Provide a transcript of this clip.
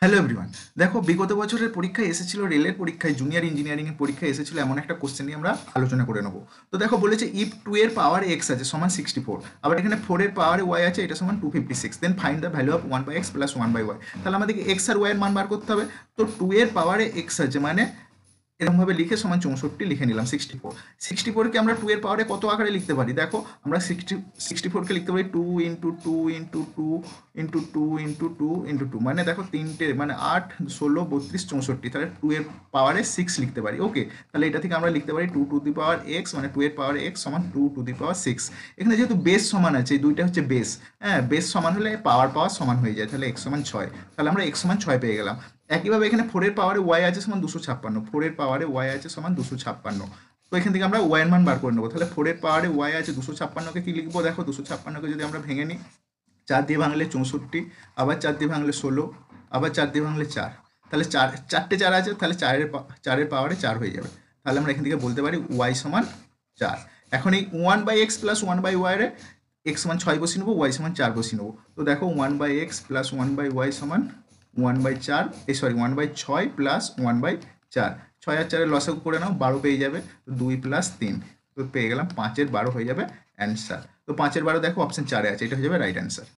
Hello everyone, দেখো বিগত বছরের পরীক্ষায় এসেছিল, রেলের পরীক্ষায় জুনিয়র ইঞ্জিনিয়ারিং এর পরীক্ষায় এসেছিল এমন একটা কোশ্চেন নিয়ে আমরা আলোচনা করে নেবো। তো দেখো বলেছে ইফ 2 এর পাওয়ার এক্স আছে সমান 64, আবার এখানে 4 এর পাওয়ারে ওয়াই আছে, এটা সমান 256, then find the value of 1/x plus 1/y। তাহলে আমাদেরকে এক্স আর ওয়াই এর মান বার করতে হবে। তো 2 এর পাওয়ারে এক্স আছে মানে এরকম ভাবে লিখে সমান 64 লিখে নিলাম। 64কে আমরা 2 এর পাওয়ারে কত আকারে লিখতে পারি? দেখো আমরা 64কে লিখতে পারি 2 into 2 into 2 into 2 into 2 into 2, মানে দেখো তিনটে মানে 8 16 32 64, তাহলে 2 এর পাওয়ারে 6 লিখতে পারি। ওকে, তাহলে এটা থেকে আমরা লিখতে পারি 2 টু দি পাওয়ার এক্স, মানে 2 এর পাওয়ারে এক্স সমান 2 টু দি পাওয়ার 6। এখানে যেহেতু বেস সমান আছে, এই দুইটা হচ্ছে বেস, হ্যাঁ বেস সমান হলে পাওয়ার পাওয়ার সমান হয়ে যায়, তাহলে এক্স সমান 6। তাহলে আমরা এক্স সমান 6 পেয়ে গেলাম। একইভাবে এখানে 4 এর পাওয়ারে ওয়াই আছে সমান 256, 4 এর পাওয়ারে ওয়াই আছে সমান 256। তো এখান থেকে আমরা ওয়াই এর মান বার করে নেবো। তাহলে 4 এর পাওয়ারে ওয়াই আছে 256কে কি লিখবো? দেখো 256কে যদি আমরা ভেঙে নিই, 4 দিয়ে ভাঙলে 64, আবার 4 দিয়ে ভাঙলে 16, আবার 4 দিয়ে ভাঙলে 4, তাহলে চারটে 4 আছে, তাহলে 4 এর পাওয়ারে 4 হয়ে যাবে। তাহলে আমরা এখান থেকে বলতে পারি ওয়াই সমান 4। এখন এই 1/x প্লাস 1/y রে এক্স সমান 6 বসিয়ে নেবো, ওয়াই সমান 4 বসিয়ে নেবো। তো দেখো 1/x প্লাস 1/y সমান 1/4, সরি 1/6 প্লাস 1/4। 6 আর 4 লসাগু করে নাও, 12 পেয়ে যাবে। তো 2 প্লাস 3, তো পেয়ে গেলাম 5 এর 12 হয়ে যাবে অ্যান্সার। তো 5 এর 12 দেখো অপশন 4 আছে, এটা হয়ে যাবে রাইট অ্যান্সার।